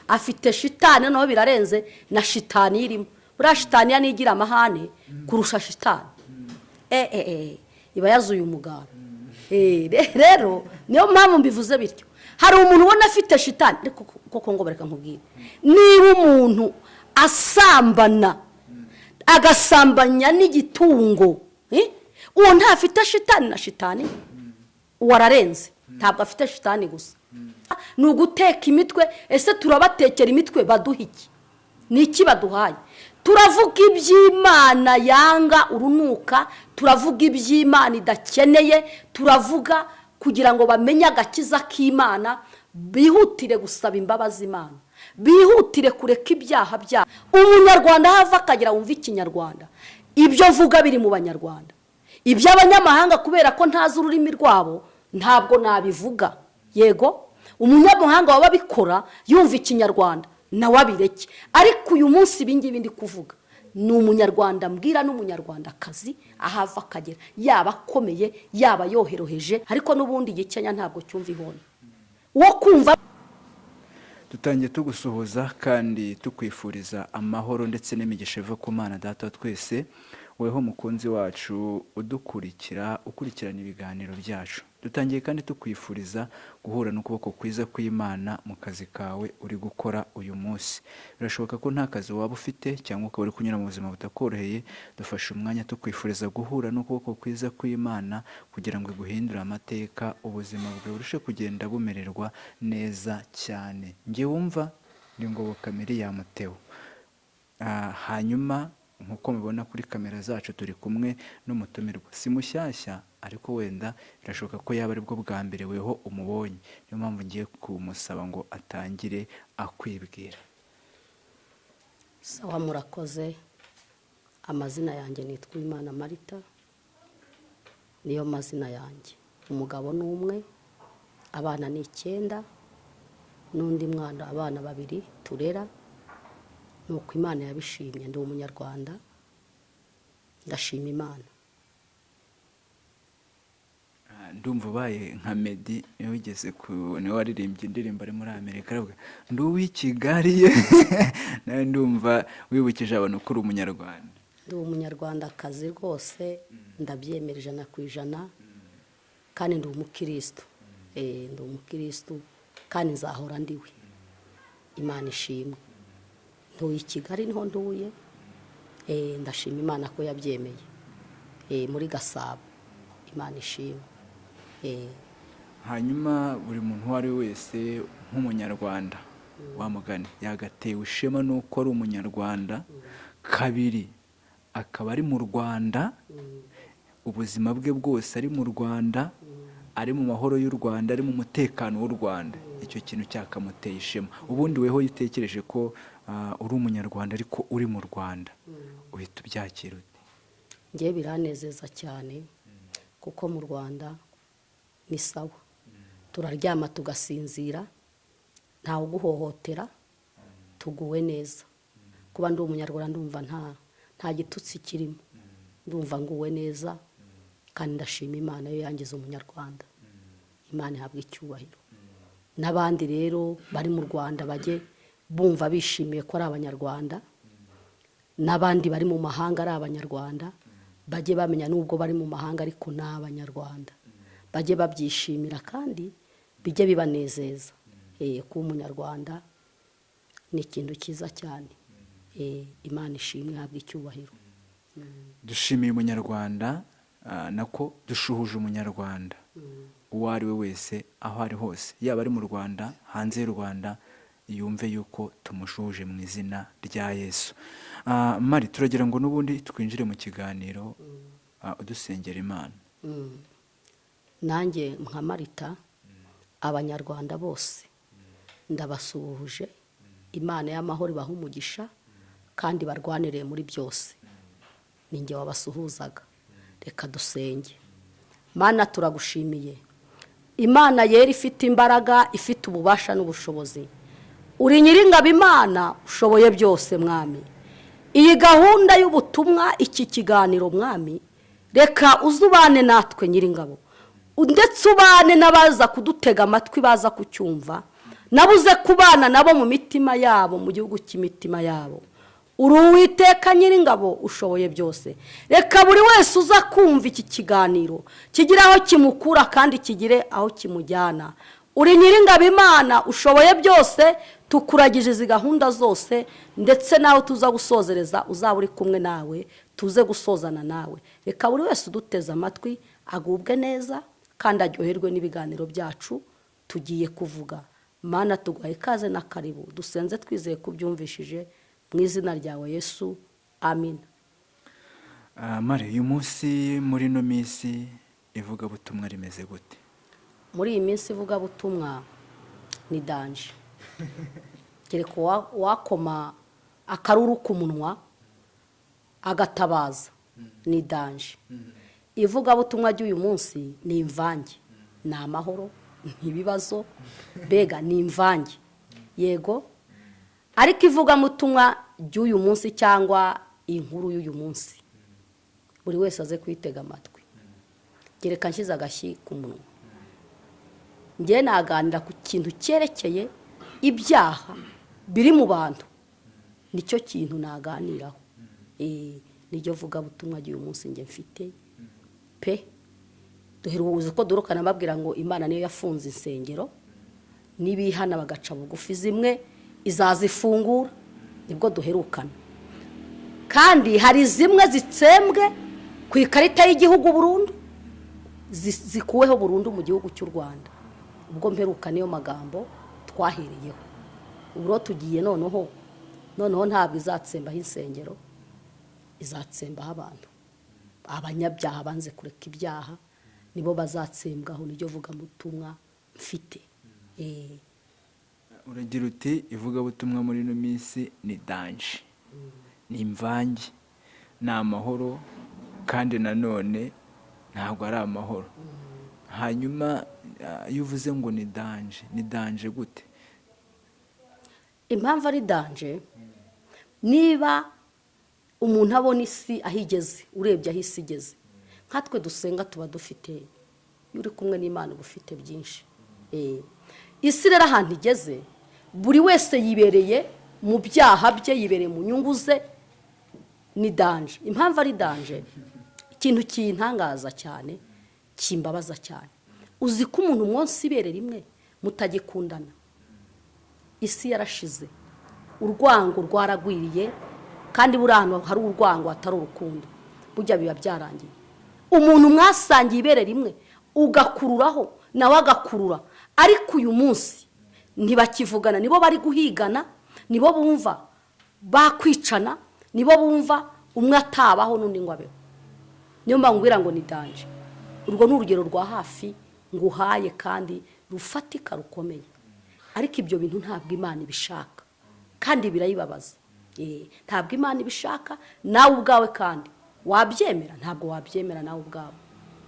afite shitani no birarenze na shitani irimo. Buriya shitani yanigira amahane kurusha shitani. Iba yazuye umugabo. Rero niyo mpamvu mbivuze bityo. Hari umuntu ubona afite shitani koko ngo bareka nkubwire. Niba umuntu asambana agasambanya n'igitungo, uwo ntafite shitani na shitani wararenze. Ntabwo afite shitani gusa. Ni uguteka imitwe. Ese turabatekera imitwe baduha iki? Ni iki baduhaye? Turavuga iby'Imana yanga urunuka, turavuga iby'Imana idakeneye, turavuga kugira ngo bamenye agakiza k'Imana, bihutire gusaba imbabazi Imana, bihutire kureka ibyaha byabo. Umunyarwanda hava akagira wumva ikinyarwanda, ibyo vuga biri mu banyarwanda. Iby'abanyamahanga kubera ko ntazi ururimi rwabo ntabwo nabivuga. Yego umunyamahanga waba bikora yumva ikinyarwanda nawe abireke. Ariko uyu munsi ibingibi ndi kuvuga ni umunyarwanda mbwira n'umunyarwandakazi ahava akagera, yaba akomeye yaba yoheroheje, ariko n'ubundi igikenya ntabwo cyumva ihoni wo kumva. Dutangiye tugusuhuza kandi tukwifuriza amahoro ndetse n'imigisha iva ku Mana Data twese. Weho mukunzi wacu ukurikirana ibiganiro byacu. Dutangiye kandi tukwifuriza guhura n'ukuboko kwiza kw'Imana mu kazi kawe uri gukora uyu munsi. Birashoboka ko nta kazi waba ufite cyangwa ukaba uri kunyura mu buzima butakoroheye. Dufashe umwanya tukwifuriza guhura n'ukuboko kwiza kw'Imana kugira ngo iguhindure amateka, ubuzima bwawe burushe kugenda bumererwa neza cyane. Nge wumva ni Ngoboka Miriam Theo. Hanyuma nkuko mubibona kuri kamera zacu turi kumwe n'umutumirwa. Si mushyashya ariko wenda birashoboka ko yaba ari bwo bwa mbere weho umubonye. Niyo mpamvu ngiye kumusaba ngo atangire akwibwira. Sawa, murakoze. Amazina yanjye nitwa Imana Marita. Niyo mazina yanjye. Umugabo ni umwe, abana ni 9, n'undi mwana abana 2 turera. Nuko Imana yabishimye. Ndi umunyarwanda, ndashima Imana. Ndumva ubaye nka Meddy yogeze niwe waririmbye indirimbo ari muri Amerika aravuga ndi uw'i Kigali. Nawe ndumva wibukije abantu ko uri umunyarwanda. Ndi umunyarwandakazi rwose, ndabyemera 100%, kandi ndi umukristo. Ndi umukristo kandi nzahora ndiwe. Imana ishimwe. Ntuye i Kigali niho nduye. Ndashima Imana ko yabyemeye. Muri Gasabo. Imana ishimwe. Hanyuma buri muntu uwo ari wese nk'umunyarwanda wamugane yagatewe ishema nuko ari umunyarwanda, kabiri akaba ari mu Rwanda, ubuzima bwe bwose ari mu Rwanda, ari mu mahoro y'u Rwanda, ari mu mutekano w'u Rwanda. Icyo kintu cyakamuteye ishema. Ubundi weho yitekereje ko uri umunyarwanda ariko uri mu Rwanda, uhita ubyakira ute? Ngiye biranezeza cyane kuko mu Rwanda ni sawa. Turaryama tugasinzira, ntawe uguhohotera, tuguwe neza. Kuba ndi umunyarwanda ndumva nta gitutsi kirimo. Ndumva nguwe neza kandi ndashima Imana yo yangize umunyarwanda. Imana ihabwe icyubahiro. N'abandi rero bari mu Rwanda bajye bumva bishimiye ko ari abanyarwanda, n'abandi bari mu mahanga ari abanyarwanda bajye bamenya nubwo bari mu mahanga ariko ni abanyarwanda. Bajye babyishimira kandi bijye bibanezeza. Kuba umunyarwanda ni ikintu cyiza cyane. Imana ishimwe ihabwe icyubahiro. Dushimiye umunyarwanda, nako dushuhuje umunyarwanda uwo ari we wese aho ari hose, yaba ari mu Rwanda, hanze y'u Rwanda, yumve yuko tumushuhuje mu izina rya Yesu. Mari, turagira ngo n'ubundi twinjire mu kiganiro udusengera Imana. Nanjye nka Marita, abanyarwanda bose ndabasuhuje. Imana y'amahoro ibahe umugisha kandi barwanire muri byose. Ninjye wabasuhuzaga. Reka dusenge. Mana, turagushimiye. Imana yera ifite imbaraga, ifite ububasha n'ubushobozi. Uri Nyiringabo Imana ushoboye byose Mwami. Iyi gahunda y'ubutumwa, iki kiganiro Mwami, reka uzubane natwe Nyiringabo, ndetse ubane n'abaza kudutega amatwi baza kucyumva. nabuze kubana nabo mu mitima yabo, mu gihugu cy'imitima yabo. uri Uwiteka Nyiringabo ushoboye byose. Reka buri wese uza kumva iki kiganiro kigire aho kimukura kandi kigire aho kimujyana. Uri Nyiringabo Imana ushoboye byose, tukuragije izi gahunda zose, ndetse nawe tuza gusozereza uzaba uri kumwe nawe, tuze gusozana nawe. Reka buri wese uduteze amatwi agubwe neza kandi aryoherwe n'ibiganiro byacu tugiye kuvuga. Mana tuguhaye ikaze na karibu, dusenze twizeye kubyumvishije mu izina ryawe Yesu, amin. Mari, uyu munsi muri no minsi ivugabutumwa rimeze gute? Muri iyi minsi ivugabutumwa ni danje. Kereka wakoma akaruru ku munwa agatabaza, ni danje. Ivugabutumwa ry'uyu munsi ni imvange, ni amahoro, n'ibibazo, mbega ni imvange. Yego, ariko ivugabutumwa ry'uyu munsi cyangwa inkuru y'uyu munsi buri wese aze kwitega amatwi. Gereka nshyize agashyi ku munwa, njye naganira ku kintu cyerekeye ibyaha biri mu bantu, nicyo kintu naganiraho. Niryo vugabutumwa ry'uyu munsi njye mfite pe. Duheruze ko durukana babwira ngo Imana niyo yafunze insengero, nibihana bagaca bugufi zimwe izazifungura, nibwo duherukana. Kandi hari zimwe zitsembwe ku ikarita y'igihugu burundu, zikuweho burundu mu gihugu cy'u Rwanda. Ubwo mperuka niyo magambo twahereyeho. Ubwo tugiye noneho ntabwo izatsembaho insengero, izatsembaho abantu. Abanyabyaha banze kureka ibyaha nibo bazatsembwaho, niryo vugabutumwa mfite. Uragira uti ivugabutumwa muri no minsi ni danje, ni imvange, ni amahoro, kandi nanone ntabwo ari amahoro. Hanyuma iyo uvuze ngo ni danje gute? Impamvu ari danje, niba umuntu abona isi aho igeze, urebye aho isi igeze, nkatwe dusenga tuba dufite, iyo uri kumwe n'Imana uba ufite byinshi. Isi rero ahantu igeze, buri wese yibereye mu byaha bye, yibereye mu nyungu ze, ni danje. Impamvu ari danje, ikintu kintangaza cyane, kimbabaza cyane, uzi ko umuntu mwonsi ibere rimwe mutagikundana. Isi yarashize, urwango rwaragwiriye, kandi buri ahantu hari urwango hatari urukundo burya biba byarangiye. Umuntu mwasangiye ibere rimwe ugakururaho nawe agakurura, ariko uyu munsi ntibakivugana, nibo bari guhigana, nibo bumva bakwicana, nibo bumva umwe atabaho n'undi ngo abeho. Niyo mpamvu ngira ngo ni danje. Urwo ni urugero rwa hafi nguhaye kandi rufatika rukomeye, ariko ibyo bintu ntabwo Imana ibishaka kandi birayibabaza. Ntabwo Imana ibishaka, nawe ubwawe kandi wabyemera? Ntabwo wabyemera nawe ubwawe.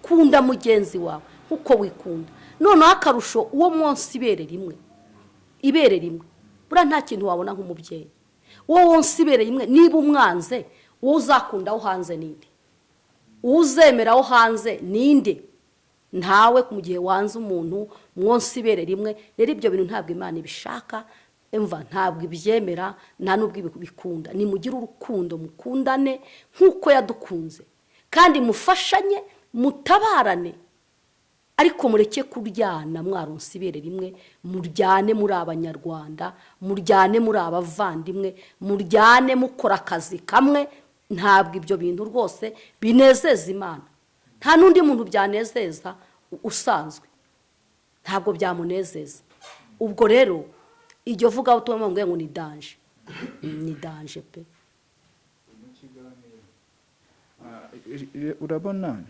Kunda mugenzi wawe nkuko wikunda. Noneho akarusho uwo mwonsi ibere rimwe, bura nta kintu wabona nk'umubyeyi. Uwo wonsi ibere rimwe, niba umwanze, uwo uzakunda aho hanze ninde? Uzemera aho hanze ninde? Ntawe. mu gihe wanze umuntu mwonsi ibere rimwe. Rero ibyo bintu ntabwo Imana ibishaka, ntabwo ibyemera, nta n'ubwo bikunda. Nimugire urukundo, mukundane nk'uko yadukunze, kandi mufashanye, mutabarane, ariko mureke kuryana mwaronse ibere rimwe. Muryane muri Abanyarwanda, muryane muri abavandimwe, muryane mukora akazi kamwe. Ntabwo ibyo bintu rwose binezeza Imana. Nta n'undi muntu byanezeza usanzwe, ntabwo byamunezeza. Ubwo rero iryo vugabutumwa ngo ni danje, ni danje pe. Urabona,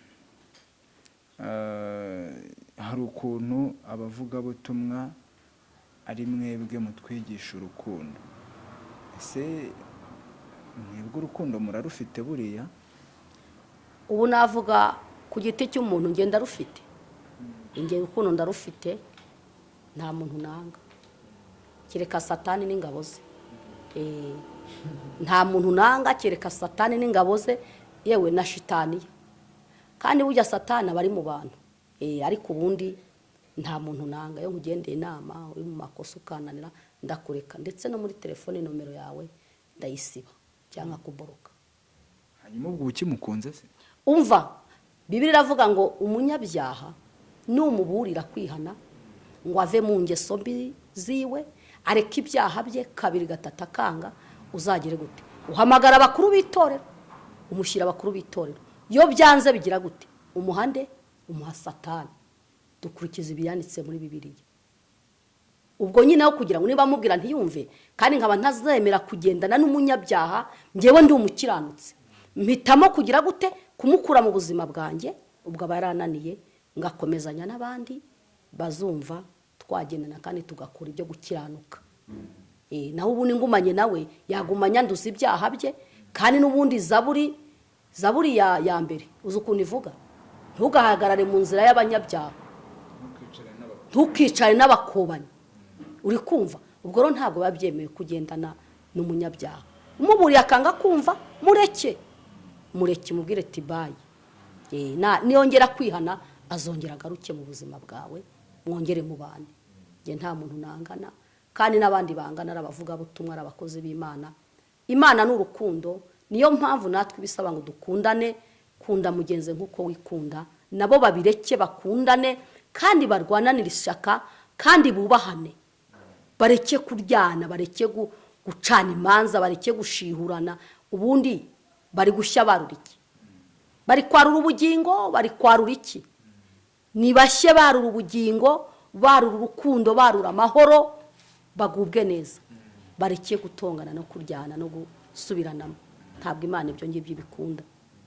hari ukuntu abavugabutumwa ari mwebwe mutwigisha urukundo. Ese mwebwe urukundo murarufite buriya? Ubu navuga ku giti cy'umuntu, ngenda rufite. Ingero urukundo ndarufite, nta muntu nanga, kereka Satani n'ingabo ze. Nta muntu nanga kereka Satani n'ingabo ze, yewe na shitani. Kandi burya Satani aba ari mu bantu, ariko ubundi nta muntu nanga yo nkugendeye inama uri mu makosa ukananira ndakureka, ndetse no muri telefone nomero yawe ndayisiba cyangwa kuboroka. hanyuma ubwo ukimukunze se? Umva, Bibiliya iravuga ngo umunyabyaha numuburira kwihana ngo ave mu ngeso mbi ziwe, areka ibyaha bye kabiri gatatu akanga, uzagere gute? Uhamagara abakuru b'itorero, umushyira abakuru b'itorero, iyo byanze bigira gute? Umuhande umuha Satani. Dukurikiza ibyanditse muri Bibiliya. Ubwo nyine aho kugira ngo niba mubwira ntiyumve kandi nkaba ntazemera kugendana n'umunyabyaha, ngewe ndi umukiranutse, mpitamo kugira gute? Kumukura mu buzima bwanjye, ubwo aba yarananiye, ngakomezanya n'abandi bazumva twagendana kandi tugakora ibyo gukiranuka. Naho ubundi ngumanye nawe yagumanya nduza ibyaha bye, kandi n'ubundi zaburi ya mbere uzi ukuntu ivuga, ntugahagarare mu nzira y'abanyabyaha, ntukicare n'abakobanyi. Uri kumva? Ubwo rero ntabwo biba byemewe kugendana n'umunyabyaha. Umuburiye akanga kumva, mureke mubwire ati bayi. Niyongera kwihana azongera agaruke mu buzima bwawe, mwongere mubane. Nta muntu nangana, kandi n'abandi bangana arabavuga butumwa, arabakozi b'Imana. Imana ni urukundo, niyo mpamvu natwe bisaba ngo dukundane. Kunda mugenzi nk'uko wikunda, nabo babireke bakundane kandi barwananira ishyaka kandi bubahane. Bareke kuryana, bareke gucana imanza, bareke gushihurana. Ubundi bari gushya barura iki? Bari kwarura ubugingo, bari kwarura iki? Nibashye barura ubugingo, barura urukundo, barura amahoro, bagubwe neza. Bareke gutongana no kuryana no gusubiranamo. Ntabwo Imana ibyo ngibyo ibikunda.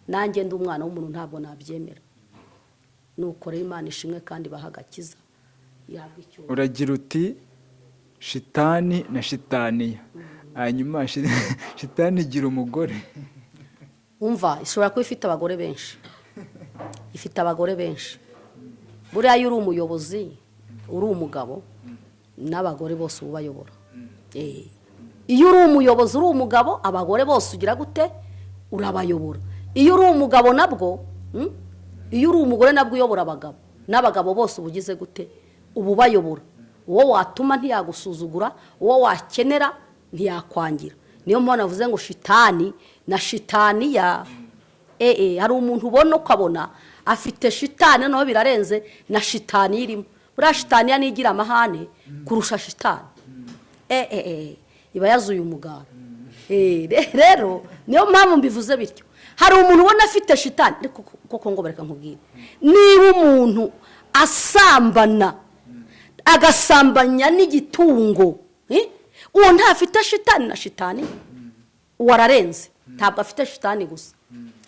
Nanjye ndi umwana w'umuntu ntabwo nabyemera. Nuko rero Imana ishimwe kandi bahagakiza. Uragira uti shitani na shitaniya, hanyuma shitani igira umugore. Umva, ishobora kuba ifite abagore benshi, ifite abagore benshi. Buriya iyo uri umuyobozi, uri umugabo, n'abagore bose ubayobora. Iyo uri umuyobozi, uri umugabo, abagore bose ugira gute? Urabayobora. Iyo uri umugabo nabwo, iyo uri umugore nabwo uyobora abagabo, n'abagabo bose ubugize gute? Ubu bayobora. Uwo watuma ntiyagusuzugura, uwo wakenera ntiyakwangira. Niyo mpamvu navuze ngo shitani na shitaniya. Hari umuntu ubona ukabona afite shitani, naho birarenze na shitani irimo. Buriya shitaniya nigira amahane kurusha shitani. Iba yazuye umugara. Rero niyo mpamvu mbivuze bityo. Hari umuntu ubona afite shitani, koko ngo bareka nkubwire, niba umuntu asambana agasambanya n'igitungo, uwo ntafite shitani na shitani, wararenze. Ntabwo afite shitani gusa,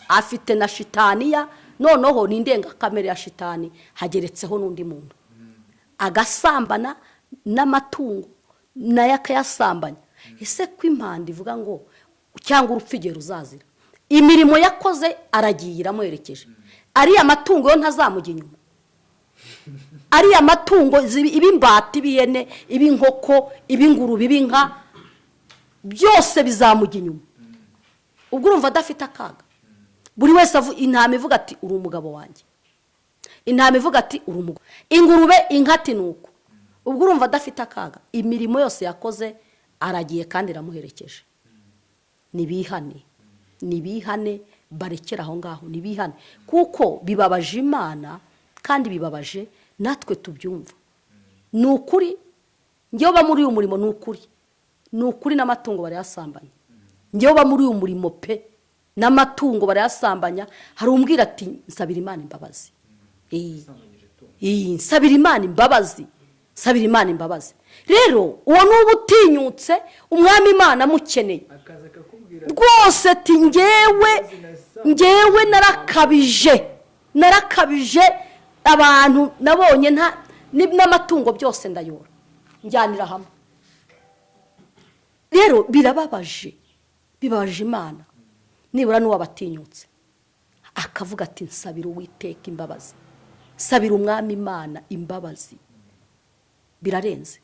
afite na shitaniya. Noneho ni indengakamere ya shitani hageretseho n'undi muntu agasambana n'amatungo nayo akayasambanya. Ese ko impanda ivuga ngo cyangwa urupfigero uzazira, imirimo yakoze aragiye iramuherekeje, ariya matungo yo ntazamujya inyuma? Ariya matungo ibimbati, ibihene, ibinkoko, ibingurube, ibinka, byose bizamujya inyuma. Ubwo urumva adafite akaga? Buri wese intama ivuga ati uri umugabo wanjye, intama ivuga ati uri umugabo, ingurube, inka ati nuko. Ubwo urumva adafite akaga? Imirimo yose yakoze aragiye kandi iramuherekeje. Nibihane, barekera aho ngaho, nibihane, kuko bibabaje Imana kandi bibabaje natwe tubyumva. Ni ukuri, ngewe ba muri uyu murimo ni ukuri, ni ukuri n'amatungo barayasambanya. Ngewe ba muri uyu murimo pe, n'amatungo barayasambanya. Hari umbwira ati nsabira Imana imbabazi. Nsabira Imana imbabazi, nsabira Imana imbabazi. Rero uwo n'ubu utinyutse umwami Imana mukeneye rwose ati ngewe narakabije abantu nabonye n'amatungo byose ndayora njyanira hamwe. Rero bibabaje Imana nibura n'uwabatinyutse akavuga ati nsabira Uwiteka imbabazi, nsabira umwami Imana imbabazi. Birarenze.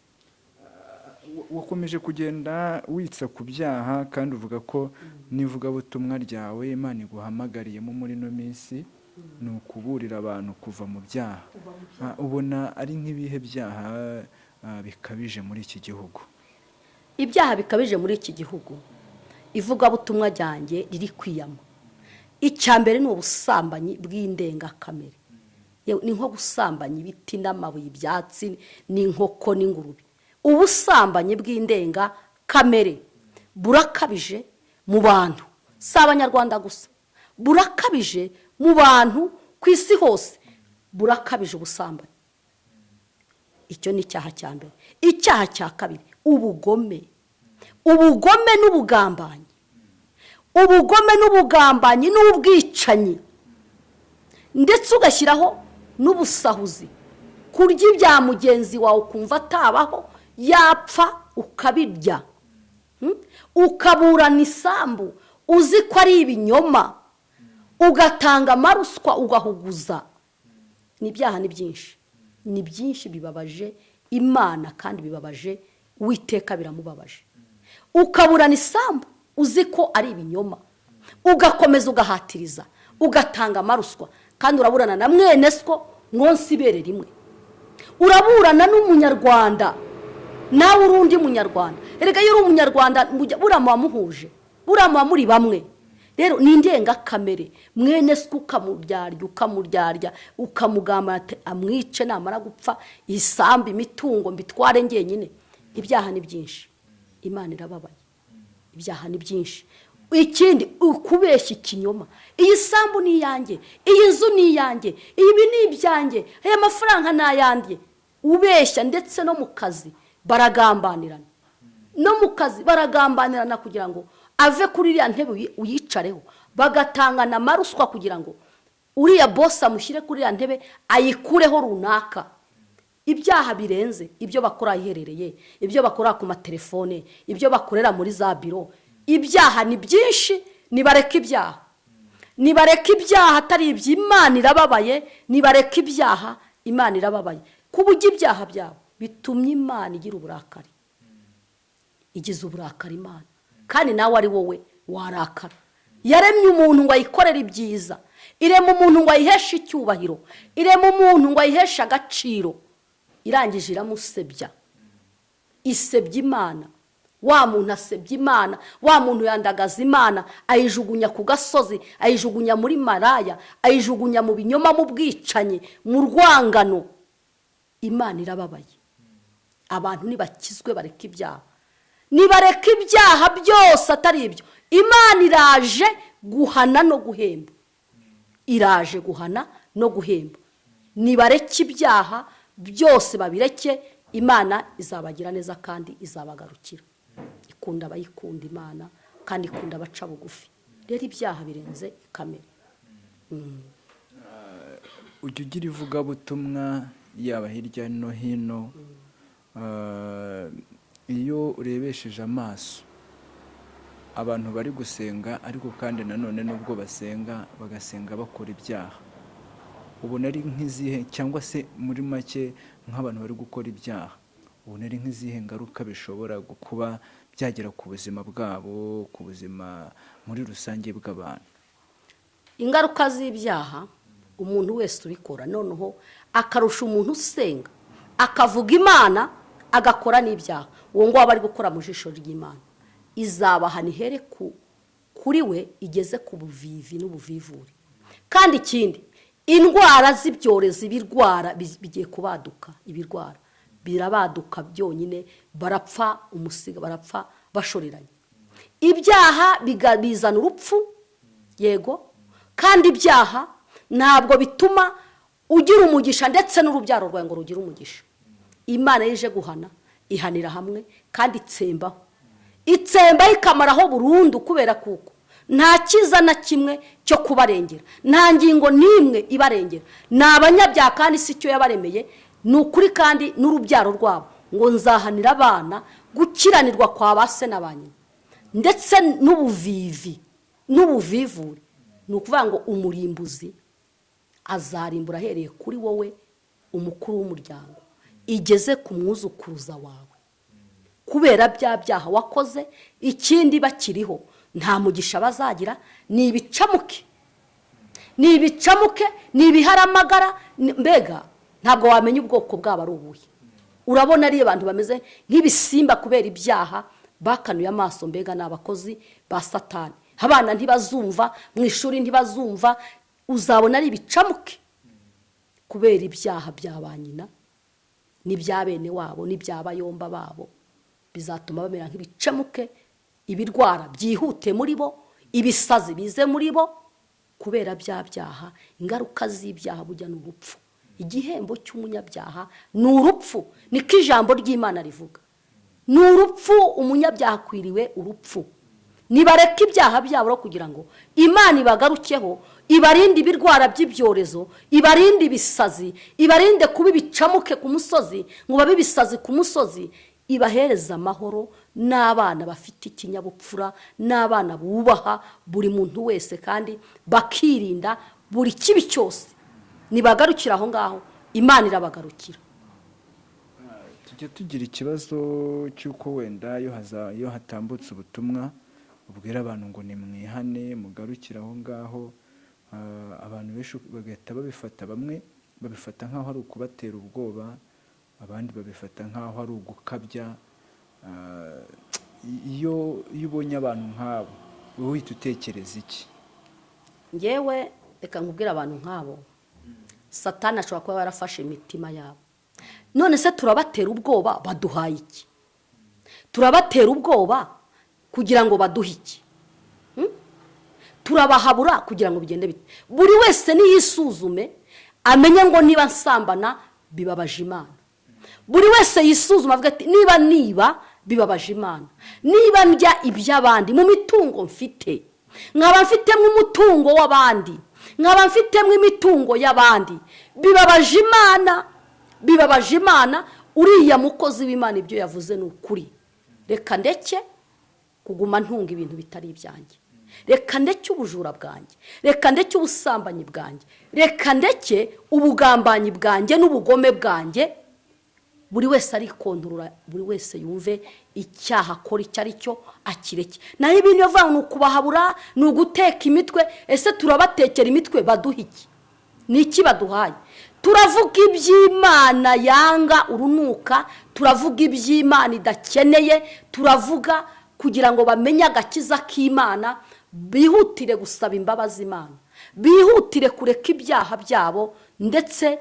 Wakomeje kugenda witsa ku byaha kandi uvuga ko n'ivugabutumwa ryawe Imana iguhamagariyemo muri no minsi ni ukuburira abantu kuva mu byaha. Ubona ari nk'ibihe byaha bikabije muri iki gihugu? Ibyaha bikabije muri iki gihugu ivugabutumwa ryanjye riri kwiyama. Icya mbere ni ubusambanyi bw'indengakamere. Ni nko gusambanya ibiti n'amabuye, ibyatsi n'inkoko n'ingurube. Ubusambanyi bw'indengakamere burakabije mu bantu, si abanyarwanda gusa, burakabije mu bantu ku isi hose, burakabije ubusambanyi. Icyo ni icyaha cya mbere. Icyaha cya kabiri, ubugome n'ubugambanyi. Ubugome n'ubugambanyi n'ubwicanyi, ndetse ugashyiraho n'ubusahuzi, kurya ibya mugenzi wawe ukumva atabaho, yapfa ukabirya, ukaburana isambu uzi ko ari ibinyoma, ugatanga amaruswa, ugahuguza. Ni ibyaha ni byinshi, ni byinshi, bibabaje Imana kandi bibabaje Uwiteka, biramubabaje. Ukaburana isambu uzi ko ari ibinyoma, ugakomeza ugahatiriza, ugatanga amaruswa, kandi uraburana na mwene so mwonsi ibere rimwe, uraburana n'umunyarwanda nawe urundi munyarwanda. Erega iyo uri umunyarwanda burama wamuhuje, burama muri bamwe. Rero ni indengakamere, mwene so ukamuryarya ukamugamba amwice, namara gupfa isambu imitungo mbitware ngenyine. Ibyaha ni byinshi, Imana irababaye. Ibyaha ni byinshi. Ikindi, ukubeshya ikinyoma. Iyi sambu ni iyanjye, iyi nzu ni iyanjye, ibi ni ibyanjye, aya mafaranga ni ayanjye. Ubeshya. Ndetse no mu kazi baragambanirana, kugira ngo ave kuri iriya ntebe uyicareho. Bagatangana amaruswa kugira ngo uriya boss amushyire kuri iriya ntebe ayikureho runaka. Ibyaha birenze ibyo bakora iherereye, ibyo bakora ku matelefone, ibyo bakorera muri za biro. Ibyaha ni byinshi, nibareka ibyaha. Nibareka ibyaha, atari iby'Imana irababaye. Nibareka ibyaha, Imana irababaye. Kuburyo ibyaha byabo bitumye Imana igira uburakari. Igize uburakari Imana, kandi nawe ari wowe warakara. Yaremye umuntu ngo ayikorere ibyiza, irema umuntu ngo ayiheshe icyubahiro, irema umuntu ngo ayiheshe agaciro, irangije iramusebya. Isebya Imana. Wa muntu asebya Imana, wa muntu yandagaza Imana, ayijugunya ku gasozi, ayijugunya muri maraya, ayijugunya mu binyoma, mu bwicanyi, mu rwangano. Imana irababaye. Abantu nibakizwe, bareka ibyaha. Nibareka ibyaha byose atari ibyo. Imana iraje guhana no guhemba. Iraje guhana no guhemba. Nibareka ibyaha byose, babireke. Imana izabagira neza kandi izabagarukira. Ikunda abayikunda Imana kandi ikunda abaca bugufi. Rero ibyaha birenze kamere. Ujya ugira ivugabutumwa yaba hirya no hino, iyo urebesheje amaso abantu bari gusenga, ariko kandi nanone nubwo basenga bagasenga bakora ibyaha, ubona ari nk'izihe, cyangwa se muri make nk'abantu bari gukora ibyaha, ubona ari nk'izihe ngaruka bishobora kuba byagera ku buzima bwabo, ku buzima muri rusange bw'abantu? Ingaruka z'ibyaha, umuntu wese ubikora noneho akarusha umuntu usenga, akavuga Imana, agakora n'ibyaha, uwo ngo aba ari gukora mu jisho ry'Imana. Izabahana ihere kuri we, igeze ku buvivi n'ubuvivure. Kandi ikindi, indwara z'ibyorezo, ibirwara bigiye kubaduka. Ibirwara birabaduka byonyine, barapfa umusiga, barapfa bashoreranye. Ibyaha bizana urupfu, yego, kandi ibyaha ntabwo bituma ugira umugisha, ndetse n'urubyaro rwawe ngo rugire umugisha. Imana yije guhana, ihanira hamwe kandi itsembaho. Itsembaho ikamaraho burundu, kubera kuko nta cyiza na kimwe cyo kubarengera, nta ngingo n'imwe ibarengera. Ni abanyabyaha kandi si cyo yabaremeye. Ni ukuri kandi n'urubyaro rwabo ngo nzahanira abana gukiranirwa kwa ba se na ba nyina, ndetse n'ubuvivi n'ubuvivure. Ni ukuvuga ngo umurimbuzi azarimbura ahereye kuri wowe, umukuru w'umuryango, igeze ku mwuzukuruza wawe, kubera bya byaha wakoze. Ikindi bakiriho nta mugisha bazagira, ni ibicamuke. ni ibicamuke, ni ibiharamagara, mbega ntabwo wamenya ubwoko bwabo ari ubuhe. urabona ari abantu bameze nk'ibisimba kubera ibyaha, bakanuye amaso, mbega ni abakozi ba Satani. Abana ntibazumva, mu ishuri ntibazumva, uzabona ari ibicamuke kubera ibyaha bya ba nyina n'ibya bene wabo n'ibya bayomba babo. Bizatuma bamera nk'ibicamuke, ibirwara byihute muri bo, ibisazi bize muri bo kubera bya byaha. Ingaruka z'ibyaha bujya n'urupfu. Igihembo cy'umunyabyaha ni urupfu, niko ijambo ry'Imana rivuga. Ni urupfu, umunyabyaha akwiriwe urupfu. Nibareka ibyaha byabo kugira ngo Imana ibagarukeho, ibarinde ibirwara by'ibyorezo, ibarinde ibisazi, ibarinde kuba ibicamuke ku musozi, ngo babe ibisazi ku musozi, ibahereza amahoro n'abana bafite ikinyabupfura, n'abana bubaha buri muntu wese, kandi bakirinda buri kibi cyose. Nibagarukira aho ngaho, Imana irabagarukira. Tujya tugira ikibazo cy'uko wenda iyo hatambutse ubutumwa ubwira abantu ngo nimwihane mugarukira aho ngaho, abantu benshi bagahita babifata, bamwe babifata nk'aho ari ukubatera ubwoba, abandi babifata nk'aho ari ugukabya. Iyo ubonye abantu nk'abo wowe uhita utekereza iki? Ngewe reka nkubwire abantu nk'abo, Satani ashobora kuba yarafashe imitima yabo. None se turabatera ubwoba baduhaye iki? Turabatera ubwoba kugira ngo baduhe iki? Turabahabura kugira ngo bigende bite? Buri wese niyisuzume, amenye ngo niba nsambana bibabaje Imana. Buri wese yisuzuma avuga ati niba bibabaje Imana, niba ndya iby'abandi mu mitungo mfite, nkaba mfitemo umutungo w'abandi, nkaba mfitemo imitungo y'abandi, bibabaje Imana. Uriya mukozi w'Imana ibyo yavuze ni ukuri. Reka ndeke kuguma ntunga ibintu bitari ibyanjye, reka ndeke ubujura bwanjye, reka ndeke ubusambanyi bwanjye, reka ndeke ubugambanyi bwanjye n'ubugome bwanjye. Buri wese arikontorora, buri wese yumve icyaha akora icyo ari cyo akireke. Naho ibintu bivuga ngo kubahabura, ni uguteka imitwe. Ese turabatekera imitwe baduha iki? Ni iki baduhaye? Turavuga iby'Imana yanga urunuka, turavuga iby'Imana idakeneye, turavuga kugira ngo bamenye agakiza k'Imana, bihutire gusaba imbabazi Imana, bihutire kureka ibyaha byabo ndetse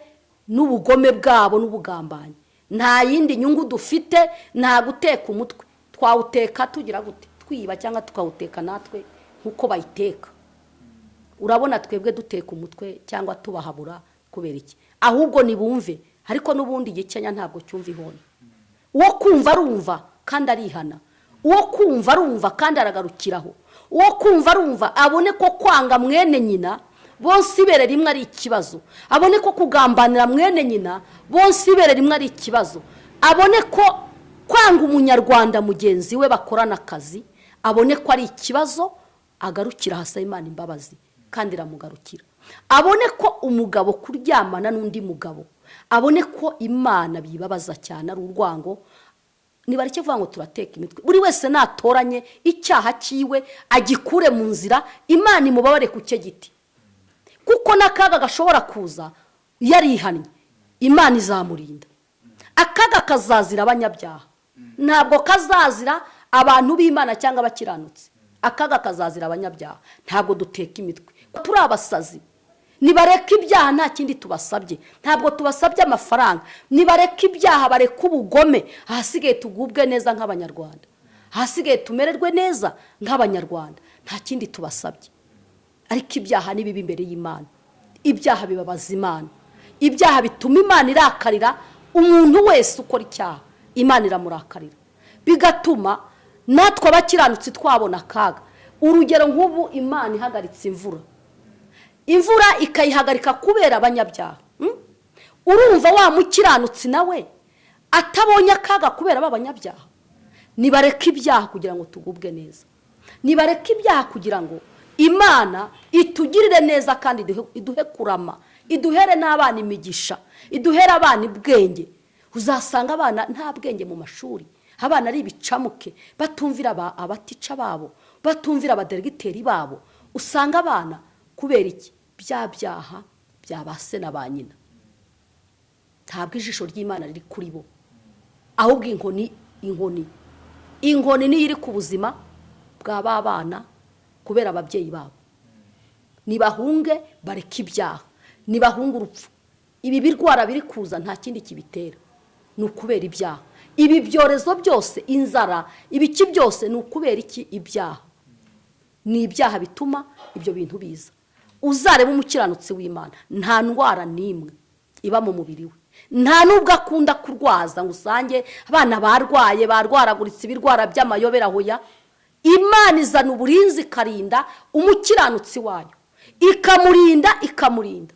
n'ubugome bwabo n'ubugambanyi. Nta yindi nyungu dufite, nta guteka umutwe. Twawuteka tugira gute? Twiba cyangwa tukawuteka natwe nkuko bayiteka. Urabona twebwe duteka umutwe cyangwa tubahabura kubera iki? Ahubwo nibumve, ariko n'ubundi igikenya ntabwo cyumva ihoni. Uwo kumva arumva kandi arihana, uwo kumva arumva kandi aragarukiraho, uwo kumva arumva abone ko kwanga mwene nyina bonse ibere rimwe ari ikibazo, abone ko kugambanira mwene nyina bonse ibere rimwe ari ikibazo, abone ko kwanga umunyarwanda mugenzi we bakorana akazi abone ko ari ikibazo, agarukira hasa Imana imbabazi kandi iramugarukira. Abone ko umugabo kuryamana n'undi mugabo, abone ko Imana bibabaza cyane ari urwango. Nibareke vuga ngo turateka imitwe. Buri wese natoranye icyaha cyiwe agikure mu nzira, Imana imubabare ku cye giti. Kuko nakaga gashobora kuza yarihannye, Imana izamurinda. Akaga kazazira abanyabyaha, ntabwo kazazira abantu b'Imana cyangwa abakiranutse. Akaga kazazira abanyabyaha. Ntabwo duteka imitwe, turi abasazi. Nibareka ibyaha, nta kindi tubasabye. Ntabwo tubasabye amafaranga. Nibareka ibyaha, bareka ubugome. Ahasigaye tugubwe neza nk'abanyarwanda, ahasigaye tumererwe neza nk'abanyarwanda. Nta kindi tubasabye. Ariko ibyaha ni bibi imbere y'Imana. Ibyaha bibabaza Imana. Ibyaha bituma Imana irakarira umuntu wese ukora icyaha. Imana iramurakarira, bigatuma natwe abakiranutsi twabona akaga. Urugero nk'ubu Imana ihagaritse imvura ikayihagarika kubera abanyabyaha. Urumva wa mukiranutsi nawe atabonye akaga kubera abanyabyaha? Nibareka ibyaha kugira ngo tugubwe neza. Nibareka ibyaha kugira ngo Imana itugirire neza kandi iduhe kurama, iduhere n'abana imigisha, iduhere abana ubwenge. Uzasanga abana nta bwenge mu mashuri, abana ari ibicamuke, batumvira abatica babo, batumvira abaderegiteri babo. Usanga abana kubera iki? bya byaha bya ba se na ba nyina. Ntabwo ijisho ry'Imana riri kuri bo, ahubwo inkoni niyo iri ku buzima bwa ba bana kubera ababyeyi babo. Nibahunge bareke ibyaha, nibahunge urupfu. Ibi birwara biri kuza nta kindi kibitera, ni ukubera ibyaha. Ibi byorezo byose, inzara, ibiki byose ni ukubera iki? Ibyaha. Ni ibyaha bituma ibyo bintu biza. Uzareba umukiranutsi w'Imana nta ndwara n'imwe iba mu mubiri we, nta nubwo akunda kurwaza ngo usange abana barwaraguritse ibirwara by'amayobera. Hoya, Imana izana uburinzi ikarinda umukiranutsi wayo, ikamurinda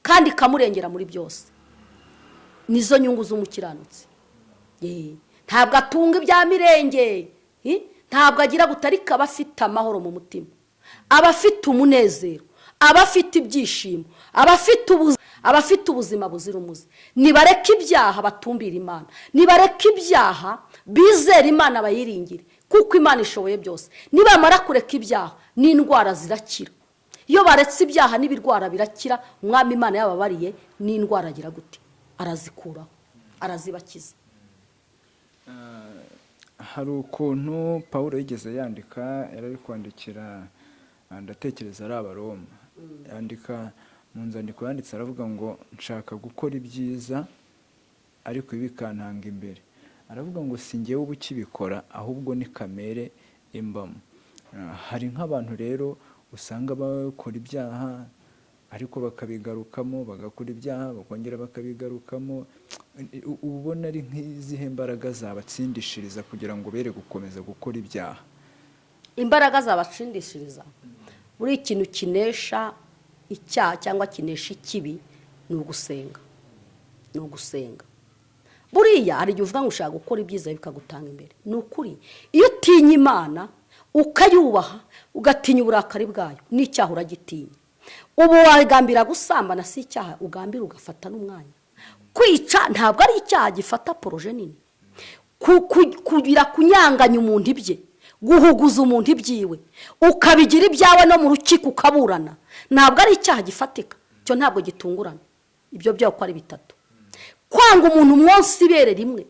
kandi ikamurengera muri byose. Nizo nyungu z'umukiranutsi. Ntabwo atunga ibya mirenge, ntabwo agira gutarika. Aba afite amahoro mu mutima, aba afite umunezero, aba afite ibyishimo, aba afite ubuzima buzira umuze. Nibareke ibyaha batumbira Imana, nibareke ibyaha bizera Imana bayiringire, kuko Imana ishoboye byose. Nibamara kureka ibyaha n'indwara zirakira. Iyo baretse ibyaha n'ibirwara birakira. Umwami Imana yababariye n'indwara agira gute? Arazikuraho, arazibakiza. Hari ukuntu Pawulo yigeze yandika, yari kwandikira, ndatekereza ari Abaroma, yandika mu nzandiko yanditse aravuga ngo nshaka gukora ibyiza ariko ibi bikantanga imbere. Aravuga ngo si njyewe uba ukibikora, ahubwo ni kamere imbamo. Hari nk'abantu rero usanga bakora ibyaha ariko bakabigarukamo, bagakora ibyaha bakongera bakabigarukamo. Ubona ari nk'izihe mbaraga zabatsindishiriza kugira ngo bere gukomeza gukora ibyaha? Imbaraga zabatsindishiriza, buri ikintu kinesha icyaha cyangwa kinesha ikibi ni ugusenga. Ni ugusenga. Buriya hari igihe uvuga ngo ushaka gukora ibyiza bikagutanga imbere. Ni ukuri, iyo utinya Imana ukayubaha, ugatinya uburakari bwayo, n'icyaha uragitinya. Ubu wagambira gusambana si icyaha, ugambira ugafata n'umwanya. Kwica ntabwo ari icyaha gifata poroje nini. Kugira kunyanganya umuntu ibye, guhuguza umuntu ibyiwe, ukabigira ibyawe no mu rukiko ukaburana, ntabwo ari icyaha gifatika. Cyo ntabwo gitungurana. Ibyo byawe uko ari bitatu. Kwanga umuntu mwonsi ibere rimwe,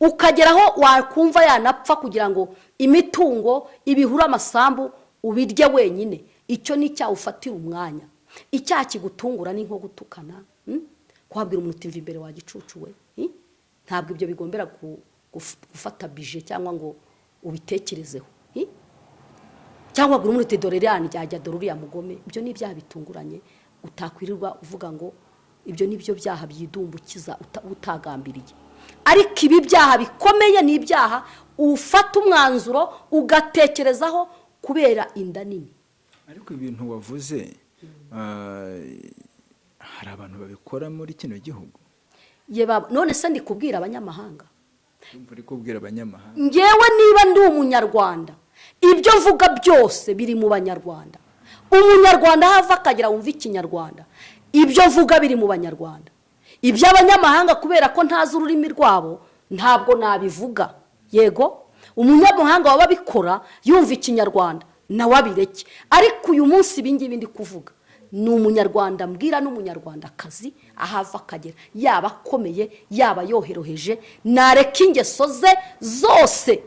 ukageraho wakumva yanapfa kugira ngo imitungo ibihura amasambu ubirye wenyine, icyo ni icyaha ufatira umwanya. Icyaha kigutungura ni nko gutukana, kuhabwira umuntu uti mva imbere wa gicucu we. Ntabwo ibyo bigombera gufata bije cyangwa ngo ubitekerezeho. Cyangwa ngo umuntu uti dore rani ryajya dore uriya mugome. Ibyo ni ibyaha bitunguranye utakwirirwa uvuga ngo ibyo ni byo byaha byidumbukiza utagambiriye. Ariko ibi byaha bikomeye ni ibyaha ufata umwanzuro ugatekerezaho kubera inda nini. Ariko ibintu wavuze, hari abantu babikora muri kino gihugu. None se ndi kubwira abanyamahanga? Uri kubwira abanyamahanga? Ngewe niba ndi umunyarwanda, ibyo mvuga byose biri mu banyarwanda. Umunyarwanda hava akagira wumva ikinyarwanda, ibyo mvuga biri mu banyarwanda. Iby'abanyamahanga kubera ko ntazi ururimi rwabo ntabwo nabivuga. Yego, umunyamahanga waba bikora yumva ikinyarwanda nawe abireke. Ariko uyu munsi ibingibi ndi kuvuga ni umunyarwanda mbwira n'umunyarwandakazi ahava akagera, yaba akomeye yaba yoheroheje, nareka ingeso ze zose,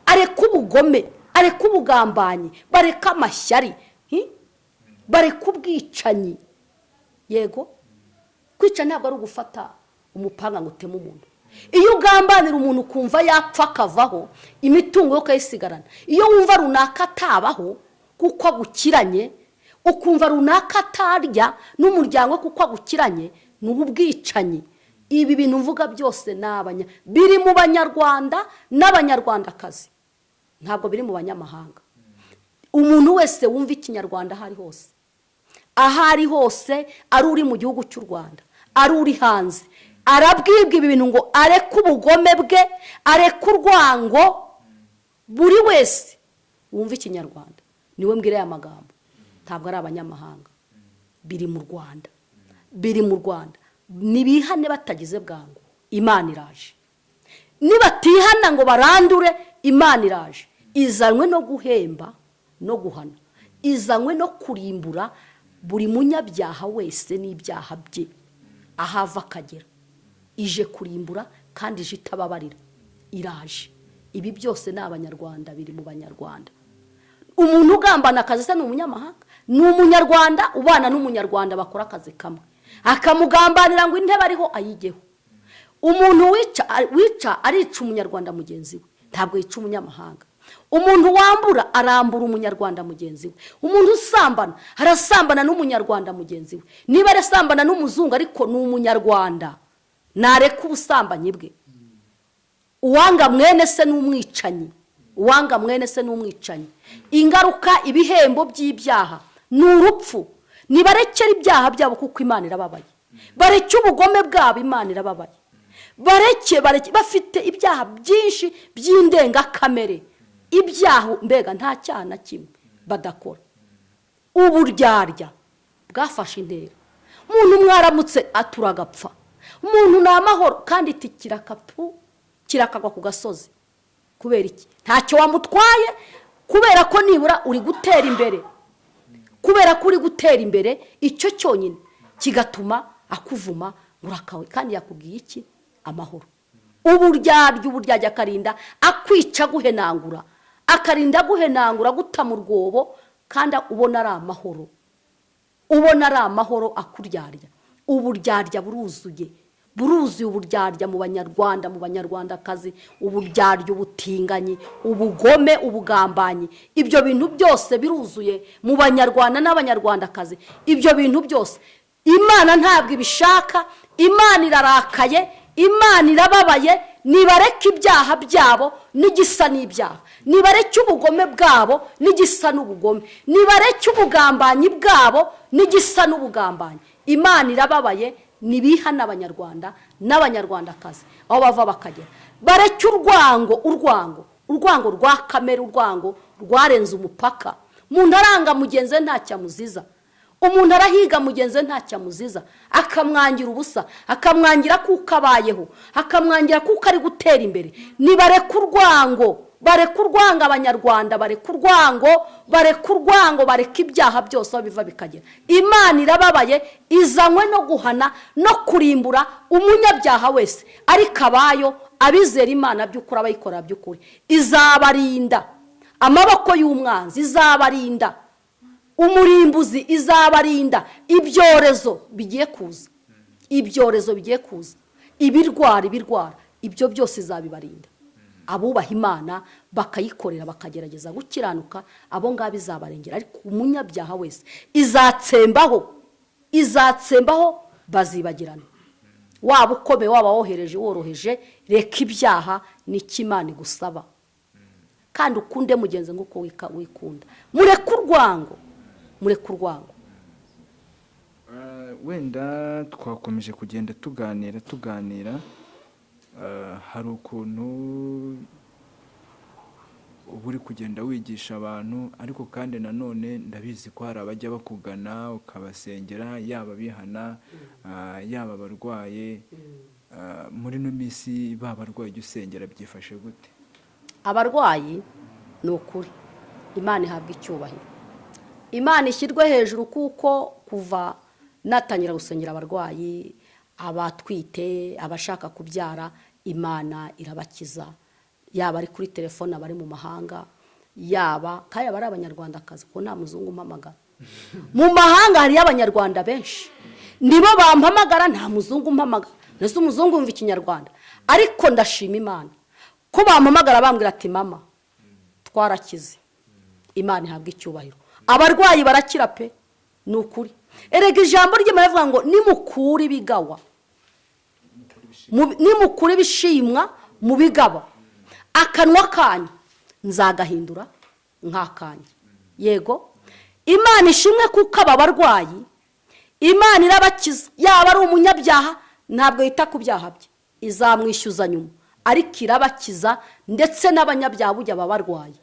areka ubugome, areka ubugambanyi, bareka amashyari, bareka ubwicanyi. Yego, kwica ntabwo ari ugufata umupanga ngo uteme umuntu. Iyo ugambanira umuntu ukumva yapfa akavaho, imitungo yo ukayisigarana. Iyo wumva runaka atabaho kuko agukiranye, ukumva runaka atarya n'umuryango kuko agukiranye, ni ubwicanyi. Ibi bintu mvuga byose biri mu banyarwanda n'abanyarwandakazi, ntabwo biri mu banyamahanga. Umuntu wese wumva ikinyarwanda ahari hose, ari uri mu gihugu cy'u Rwanda, ari uri hanze, arabwibwa ibi bintu ngo areke ubugome bwe, areke urwango. Buri wese wumva ikinyarwanda niwe mbwira aya magambo, ntabwo ari abanyamahanga. Biri mu Rwanda, biri mu Rwanda. Nibihane batagize bwangu, Imana iraje. Nibatihana ngo barandure, Imana iraje. Izanywe no guhemba no guhana, izanywe no kurimbura buri munyabyaha wese n'ibyaha bye ahava akagera, ije kurimbura kandi ije itababarira, iraje. Ibi byose ni abanyarwanda, biri mu banyarwanda. Umuntu ugambana akazi se ni umunyamahanga? Ni umunyarwanda ubana n'umunyarwanda bakora akazi kamwe, akamugambanira ngo intebe ariho ayigeho. Umuntu wica arica umunyarwanda mugenzi we, ntabwo yica umunyamahanga. Umuntu wambura arambura umunyarwanda mugenzi we. Umuntu usambana arasambana n'umunyarwanda mugenzi we. Niba arasambana n'umuzungu ariko ni umunyarwanda, nareka ubusambanyi bwe. Uwanga mwene se n'umwicanyi, uwanga mwene se n'umwicanyi. Ingaruka, ibihembo by'ibyaha ni urupfu. Nibarekere ibyaha byabo kuko Imana irababaye. Bareke ubugome bwabo, Imana irababaye. Bareke bafite ibyaha byinshi by'indengakamere. Ibyaha mbega nta cyaha na kimwe badakora. Uburyarya bwafashe intera. Umuntu mwaramutse aturagapfa. Umuntu ni amahoro kandi kirakagwa ku gasozi. Kubera iki? Ntacyo wamutwaye, kubera ko nibura uri gutera imbere. Kubera ko uri gutera imbere, icyo cyonyine kigatuma akuvuma urakawe. Kandi yakubwiye iki? Amahoro. Uburyarya akarinda akwica guhenangura, akarinda guhenangura guta mu rwobo, kandi ubona ari amahoro. Ubona ari amahoro akuryarya. Uburyarya buruzuye uburyarya mu banyarwanda, mu banyarwandakazi. Uburyarya, ubutinganyi, ubugome, ubugambanyi, ibyo bintu byose biruzuye mu banyarwanda n'abanyarwandakazi. Ibyo bintu byose Imana ntabwo ibishaka. Imana irarakaye, Imana irababaye. Nibareke ibyaha byabo n'igisa n'ibyaha, nibareke ubugome bwabo n'igisa n'ubugome, nibareke ubugambanyi bwabo n'igisa n'ubugambanyi. Imana irababaye. Nibihana abanyarwanda n'abanyarwandakazi aho bava bakagera. Bareke urwango rwa kamere, urwango rwarenze umupaka. Umuntu aranga mugenzi we ntacyo amuziza. Umuntu arahiga mugenzi we ntacyo amuziza, akamwangira ubusa, akamwangira kuko abayeho, akamwangira kuko ari gutera imbere. Nibareke urwango, bareke urwango abanyarwanda, bareke urwango, bareke ibyaha byose aho biva bikagera. Imana irababaye, izanywe no guhana no kurimbura umunyabyaha wese. Ariko abayo, abizera Imana by'ukuri, abayikora by'ukuri, izabarinda amaboko y'umwanzi, izabarinda umurimbuzi, izabarinda ibyorezo bigiye kuza, ibirwara, ibyo byose izabibarinda. Abubaha Imana bakayikorera, bakagerageza gukiranuka, abo ngabo izabarengera. Ariko umunyabyaha wese izatsembaho, bazibagirana. Waba ukomeye, waba woroheje, reka ibyaha n'icyo Imana igusaba, kandi ukunde mugenzi nk'uko wikunda. Mureke urwango. Wenda twakomeje kugenda tuganira. Hari ukuntu uba uri kugenda wigisha abantu, ariko kandi nanone ndabizi ko hari abajya bakugana ukabasengera, yaba bihana, yaba abarwaye. Muri ino minsi babarwaye ujya usengera, byifashe gute? Abarwayi ni ukuri Imana ihabwa icyubahiro, Imana ishyirwe hejuru, kuko kuva natangira gusengera abarwayi, abatwite, abashaka kubyara, Imana irabakiza. Yaba ari kuri telefone, abari mu mahanga, yaba kandi abari abanyarwandakazi, kuko nta muzungu umpamagara. Mu mahanga hari abanyarwanda benshi, nibo bampamagara, nta muzungu umpamagara. Nese umuzungu wumva ikinyarwanda. Ariko ndashima Imana ko bampamagara bambwira ati mama twarakize. Imana ihabwa icyubahiro. Abarwayi barakira pe, ni ukuri. Erega ijambo ry'Imana rivuga ngo nimukure ibigawa, nimukure ibishimwa mu bigaba, akanwa kanyu nzagahindura nk'akanyu. Yego, Imana ishimwe kuko aba barwayi Imana irabakiza. Yaba ari umunyabyaha, ntabwo yita ku byaha bye, izamwishyuza nyuma, ariko irabakiza. Ndetse n'abanyabyaha bujya baba barwaye,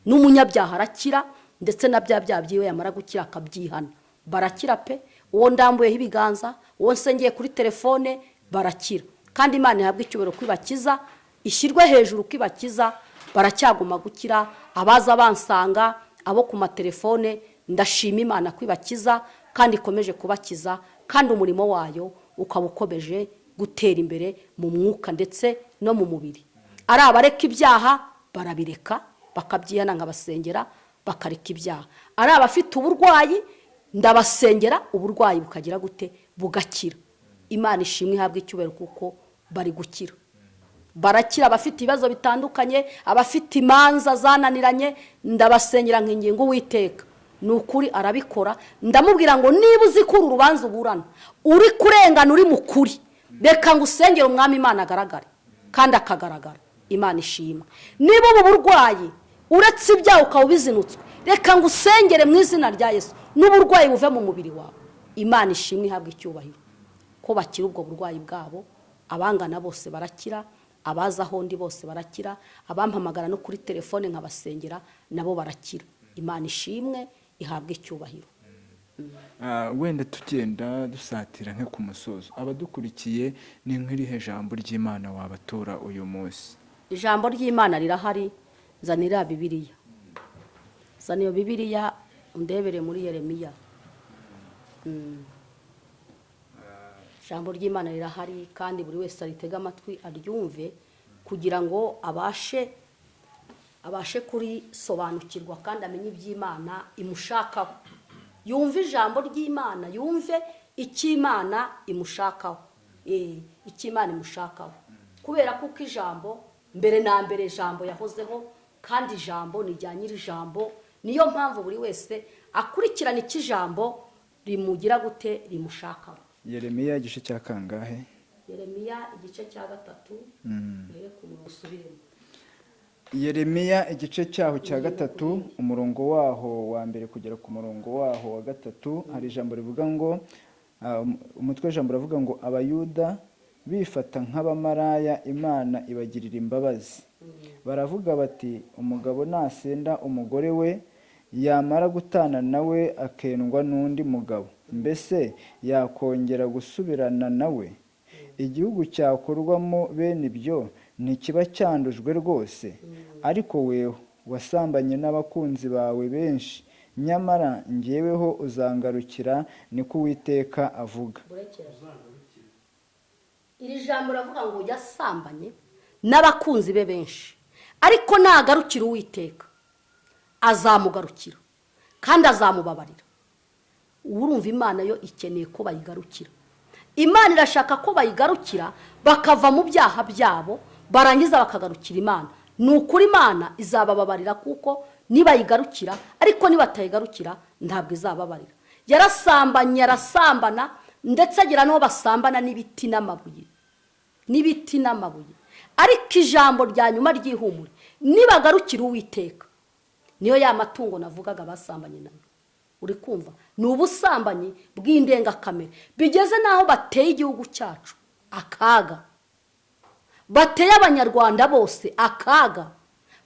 n'umunyabyaha arakira, ndetse na bya byaha byiwe yamara gukira akabyihana. Barakira pe. Uwo ndambuyeho ibiganza, uwo nsengeye kuri telefone, barakira. Kandi Imana ihabwa icyubahiro kwibakiza, ishyirwe hejuru kwibakiza. Baracyaguma gukira. Abaza bansanga, abo ku matelefone, ndashima Imana kwibakiza, kandi ikomeje kubakiza, kandi umurimo wayo ukaba ukomeje gutera imbere mu mwuka ndetse no mu mubiri. Ari abareka ibyaha barabireka bakabyihana, nkabasengera bakareka ibyaha. Ari abafite uburwayi ndabasengera, uburwayi bukagira gute? Bugakira. Imana ishimwe ihabwe icyubahiro kuko bari gukira, barakira. Abafite ibibazo bitandukanye, abafite imanza zananiranye, ndabasengera nk'ingingo Uwiteka ni ukuri arabikora. Ndamubwira ngo niba uzi ko uru rubanza uburana uri kurengana, uri mu kuri, reka ngo usengere umwami Imana agaragare, kandi akagaragara. Imana ishimwe. Niba ubu burwayi uretse ibyaha ukaba ubizinutswe, reka ngo usengere mu izina rya Yesu n'uburwayi buve mu mubiri wawe. Imana ishimwe ihabwe icyubahiro ko bakira ubwo burwayi bwabo. Abangana bose barakira, abaza ahondi bose barakira, abampamagara no kuri telefone nkabasengera nabo barakira. Imana ishimwe ihabwe icyubahiro. Wenda tugenda dusatira nko ku musozo, abadukurikiye ni nk'irihe jambo ry'Imana wabatura uyu munsi? Ijambo ry'Imana rirahari. Zanira Bibiliya, zaniyo Bibiliya undebere muri Yeremiya. Ijambo ry'Imana rirahari, kandi buri wese aritega amatwi aryumve kugira ngo abashe kurisobanukirwa kandi amenye iby'Imana imushakaho. Yumve ijambo ry'Imana, yumve icyo Imana imushakaho, icyo Imana imushakaho, kubera kuko ijambo mbere na mbere ijambo yahozeho, kandi ijambo ni rya nyiri ijambo. Niyo mpamvu buri wese akurikirana icyo ijambo rimugira gute? Rimushakaho. Yeremiya igice cya kangahe? Yeremiya igice cya 3. Mbere ku musubiremo. Yeremiya igice cyaho cya 3 umurongo waho wa mbere kugera ku murongo waho wa 3 hari ijambo rivuga ngo umutwe w'ijambo ravuga ngo abayuda bifata nk'abamaraya Imana ibagirira imbabazi. Baravuga bati umugabo nasenda umugore we, yamara gutana nawe akendwa n'undi mugabo, mbese yakongera gusubirana nawe? Igihugu cyakorwamo bene ibyo ntikiba cyandujwe rwose? Ariko weho wasambanye n'abakunzi bawe benshi, nyamara njyeweho uzangarukira, niko Uwiteka avuga. Iri jambo ravuga ngo yasambanye n'abakunzi be benshi, ariko nagarukira Uwiteka azamugarukira kandi azamubabarira. Urumva Imana yo ikeneye ko bayigarukira. Imana irashaka ko bayigarukira bakava mu byaha byabo, barangiza bakagarukira Imana. Ni ukuri Imana izabababarira kuko nibayigarukira, ariko nibatayigarukira ntabwo izababarira. Yarasambanye, yarasambana, ndetse agira n'uwo basambana n'ibiti n'amabuye, n'ibiti n'amabuye. Ariko ijambo rya nyuma ry'ihumure, nibagarukira Uwiteka, niyo ya matungo navugaga basambanye nayo. Uri kumva? Ni ubusambanyi bw'indengakamere bigeze naho bateye igihugu cyacu akaga, bateye abanyarwanda bose akaga,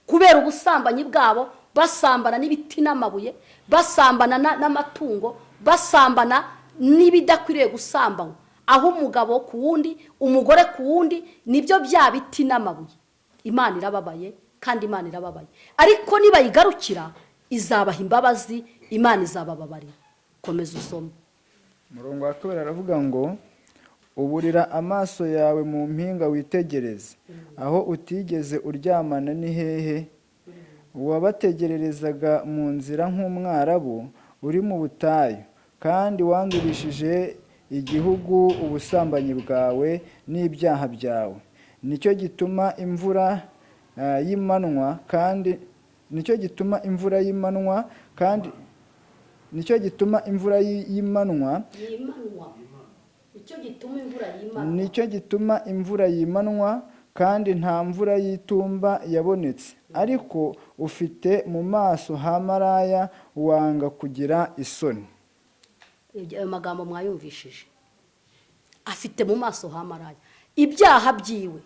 kubera ubusambanyi bwabo. Basambana n'ibiti n'amabuye, basambana n'amatungo, basambana n'ibidakwiriye gusambanywa, aho umugabo ku wundi, umugore ku wundi, nibyo bya biti n'amabuye. Imana irababaye, kandi Imana irababaye, ariko nibayigarukira izabaha imbabazi, Imana izabababarira. Komeza usome. Umurongo wa 2 aravuga ngo uburira amaso yawe mu mpinga witegereze, aho utigeze uryamana ni hehe? Wabategererezaga mu nzira nk'umwarabu uri mu butayu, kandi wandurishije igihugu ubusambanyi bwawe n'ibyaha byawe. Nicyo gituma imvura y'imanwa kandi nicyo gituma imvura y'imanwa kandi nicyo gituma imvura y'imanwa nicyo gituma imvura yimanwa kandi nta mvura y'itumba yabonetse. Ariko ufite mu maso ha maraya, wanga kugira isoni. Ayo magambo mwayumvishije. Afite mu maso ha maraya, ibyaha byiwe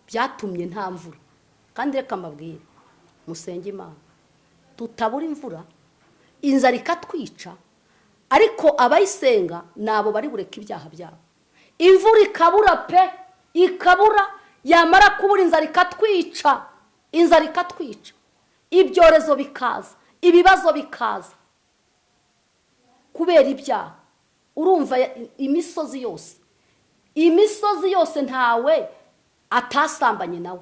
byatumye nta mvura. Kandi reka mbabwire, musenge Imana tutabura imvura, inzara ikatwica, ariko abayisenga nabo bari bureka ibyaha byabo. Imvura ikabura pe, ikabura, yamara kubura inzara ikatwica, inzara ikatwica, ibyorezo bikaza, ibibazo bikaza, kubera ibyaha. Urumva imisozi yose ntawe atasambanye nawe.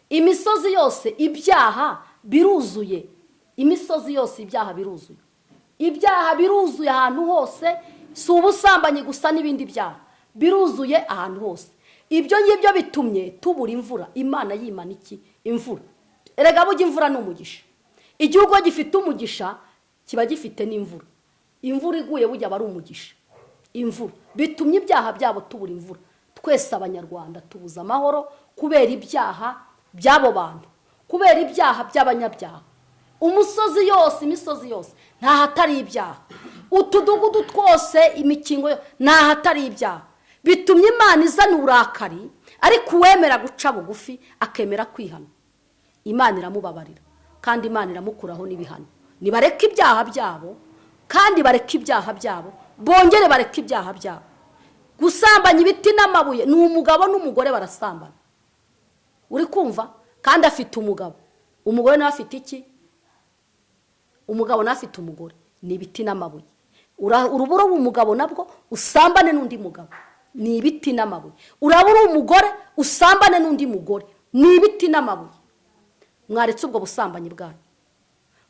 Imisozi yose ibyaha biruzuye. Imisozi yose ibyaha biruzuye. Ibyaha biruzuye ahantu hose, si ubusambanyi gusa n'ibindi byaha biruzuye ahantu hose. Ibyo ngibyo bitumye tubura imvura. Imana yimana iki? Imvura. Erega burya imvura ni umugisha. Igihugu gifite umugisha kiba gifite n'imvura. Imvura iguye burya aba ari umugisha. Imvura bitumye ibyaha byabo tubura imvura. Twese abanyarwanda tubuza amahoro kubera ibyaha by'abo bantu, kubera ibyaha by'abanyabyaha. Imisozi yose nta hatari ibyaha. Utudugudu twose, imikingo nta hatari ibyaha. Bitumye Imana izana uburakari, ariko uwemera guca bugufi akemera kwihana, Imana iramubabarira kandi Imana iramukuraho n'ibihano. Nibareke ibyaha byabo kandi bareke ibyaha byabo, bongere bareke ibyaha byabo. Gusambanya ibiti n'amabuye, ni umugabo n'umugore barasambana. Uri kumva? Kandi afite umugabo. Umugore nawe afite iki? Umugabo nawe afite umugore. Ni ibiti n'amabuye. Urubura w'umugabo nabwo usambane n'undi mugabo, ni ibiti n'amabuye. Urabura umugore usambane n'undi mugore, ni ibiti n'amabuye. Mwaretse ubwo busambanyi bwanyu,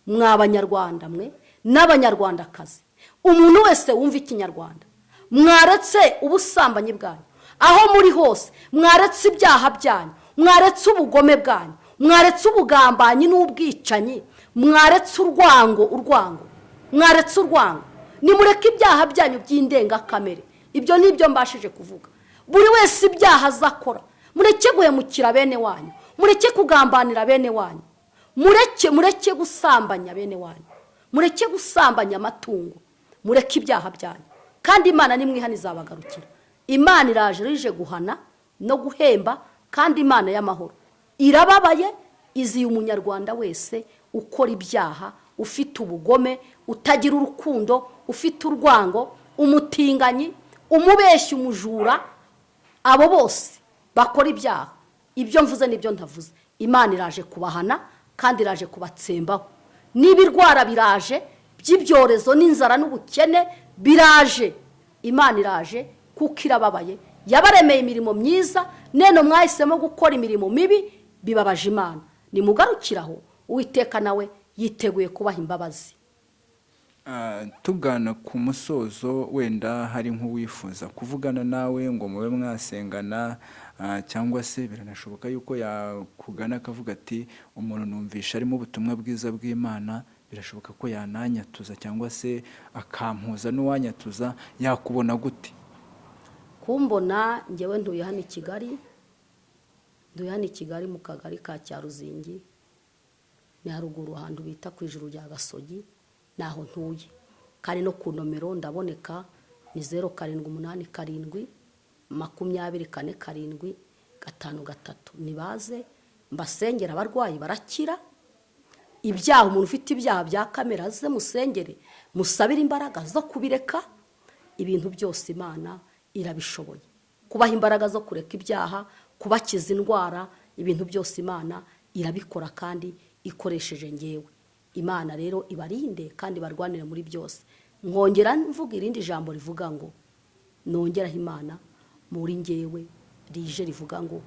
mw'abanyarwanda mwe n'abanyarwandakazi, umuntu wese wumva ikinyarwanda, mwaretse ubusambanyi bwanyu aho muri hose. Mwaretse ibyaha byanyu, mwaretse ubugome bwanyu, mwaretse ubugambanyi n'ubwicanyi, mwaretse urwango, mwaretse urwango. Nimureke ibyaha byanyu by'indengakamere. Ibyo nibyo mbashije kuvuga. Buri wese ibyaha azakora, mureke guhemukira bene wanyu, mureke kugambanira bene wanyu, mureke gusambanya bene wanyu, mureke gusambanya amatungo, mureke ibyaha byanyu. Kandi Imana nimwihana izabagarukira. Imana iraje rije guhana no guhemba, kandi Imana y'amahoro irababaye, iziye umunyarwanda wese ukora ibyaha, ufite ubugome, utagira urukundo, ufite urwango, umutinganyi, umubeshyi, umujura. Abo bose bakora ibyaha. Ibyo mvuze nibyo ntavuze. Imana iraje kubahana kandi iraje kubatsembaho. N'ibirwara biraje, by'ibyorezo n'inzara n'ubukene biraje. Imana iraje kuko irababaye, yabaremeye imirimo myiza, none mwahisemo gukora imirimo mibi, bibabaje Imana. Nimugarukiraho, Uwiteka nawe yiteguye kubaha imbabazi. Tugana ku musozo, wenda hari nk'uwifuza kuvugana nawe ngo mube mwasengana, cyangwa se biranashoboka yuko yakugana akavuga ati umuntu numvisha arimo ubutumwa bwiza bw'Imana, birashoboka ko yananyatuza cyangwa se akampuza n'uwanyatuza, yakubona gute? Kumbona njyewe ntuye hano i Kigali, mu kagari ka Cyaruzingi, ni haruguru ahantu bita ku ijuru rya Gasogi, naho ntuye. Kandi no ku nomero ndaboneka ni 0787 24 7 nibaze mbasengera. Abarwayi barakira, ibyaha, umuntu ufite ibyaha bya kamera ze musengere, musabire imbaraga zo kubireka. Ibintu byose Imana irabishoboye, kubaha imbaraga zo kureka ibyaha, kubakiza indwara. Ibintu byose Imana irabikora kandi ikoresheje ngewe. Imana rero ibarinde kandi barwanire muri byose. Nkongera mvuga irindi jambo rivuga ngo, nongeraho Imana muri ngewe rije rivuga ngo,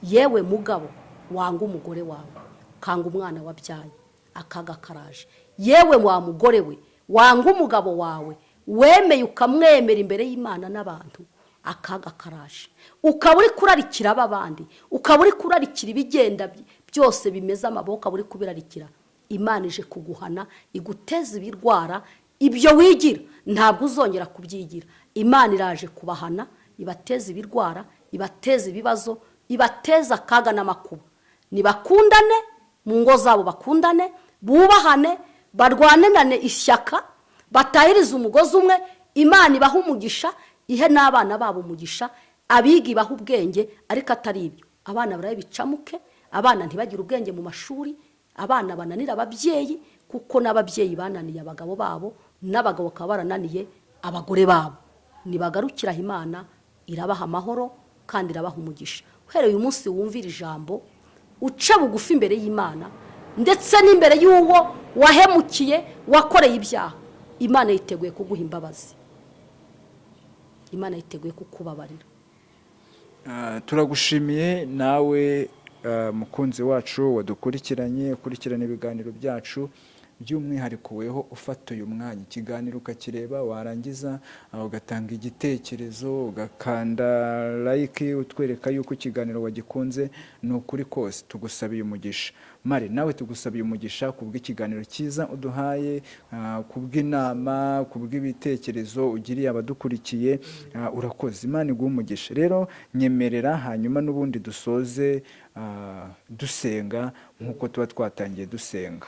yewe mugabo wanga umugore wawe, kanga umwana wabyaye, akaga karaje. Yewe wa mugore we wanga umugabo wawe, wemeye ukamwemera imbere y'Imana n'abantu, akaga karaje. Ukaba uri kurarikira abandi, ukaba uri kurarikira ibigenda byose bimeze amaboko, uri kubirarikira. Imana ije kuguhana, iguteza ibirwara. Ibyo wigira ntabwo uzongera kubyigira. Imana iraje kubahana, ibateza ibirwara, ibateza ibibazo, ibateza akaga n'amakuba. Nibakundane mu ngo zabo, bakundane, bubahane, barwanenane ishyaka, batahiriza umugozi umwe. Imana ibaha umugisha, ihe n'abana babo umugisha, abiga ibaha ubwenge. Ariko atari ibyo, abana baraye bicamuke, abana ntibagire ubwenge mu mashuri, abana bananira ababyeyi, kuko n'ababyeyi bananiye abagabo babo, n'abagabo bakaba barananiye abagore babo. Nibagarukiraho, Imana irabaha amahoro kandi irabaha umugisha. Uhereye uyu munsi wumvira ijambo, uca bugufi imbere y'Imana ndetse n'imbere y'uwo wahemukiye, wakoreye ibyaha. Imana yiteguye kuguha imbabazi, Imana yiteguye kukubabarira. Turagushimiye nawe mukunzi wacu wadukurikiranye, ukurikirana ibiganiro byacu, by'umwihariko weho ufata uyu mwanya ikiganiro ukakireba, warangiza ugatanga igitekerezo, ugakanda like utwereka yuko ikiganiro wagikunze. Ni ukuri kose tugusabiye umugisha. Mari, nawe tugusabiye umugisha kubw'ikiganiro cyiza uduhaye, kubw'inama, kubw'ibitekerezo ugiriye abadukurikiye. Urakoze, Imana iguhe umugisha. Rero nyemerera hanyuma n'ubundi dusoze dusenga nk'uko tuba twatangiye dusenga.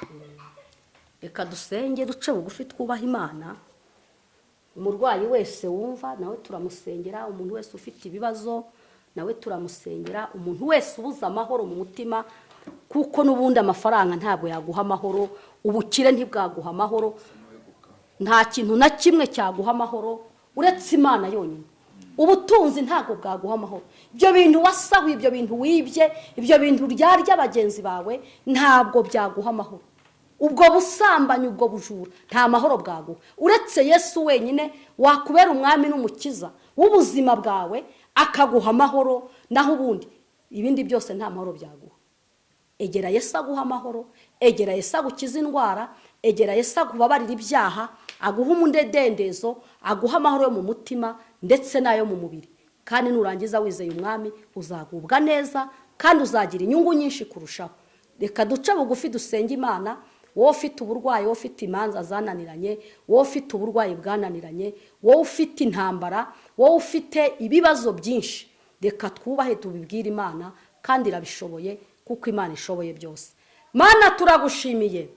Reka dusenge duce bugufi twubaha Imana. Umurwayi wese wumva nawe turamusengera, umuntu wese ufite ibibazo nawe turamusengera, umuntu wese ubuze amahoro mu mutima, kuko n'ubundi amafaranga ntabwo yaguha amahoro, ubukire ntibwaguha amahoro, nta kintu na kimwe cyaguha amahoro uretse Imana yonyine. Ubutunzi ntabwo bwaguha amahoro. Ibyo bintu wasahuye, ibyo bintu wibye, ibyo bintu ryarya bagenzi bawe ntabwo byaguha amahoro. Ubwo busambanyi, ubwo bujura nta mahoro bwaguha uretse Yesu wenyine wakubera umwami n'umukiza w'ubuzima bwawe, akaguha amahoro. Naho ubundi ibindi byose nta mahoro byaguha. Egera Yesu aguha amahoro, egera Yesu agukiza indwara, egera Yesu agubabarira ibyaha, aguha umudendezo, aguha amahoro yo mu mutima ndetse n'ayo mu mubiri. Kandi nurangiza wizeye umwami uzagubwa neza kandi uzagira inyungu nyinshi kurushaho. Reka duce bugufi dusenge Imana. Wowe ufite uburwayi, wowe ufite imanza zananiranye, wowe ufite uburwayi bwananiranye, wowe ufite intambara, wowe ufite ibibazo byinshi, reka twubahe tubibwire Imana, kandi irabishoboye kuko Imana ishoboye byose. Mana, turagushimiye,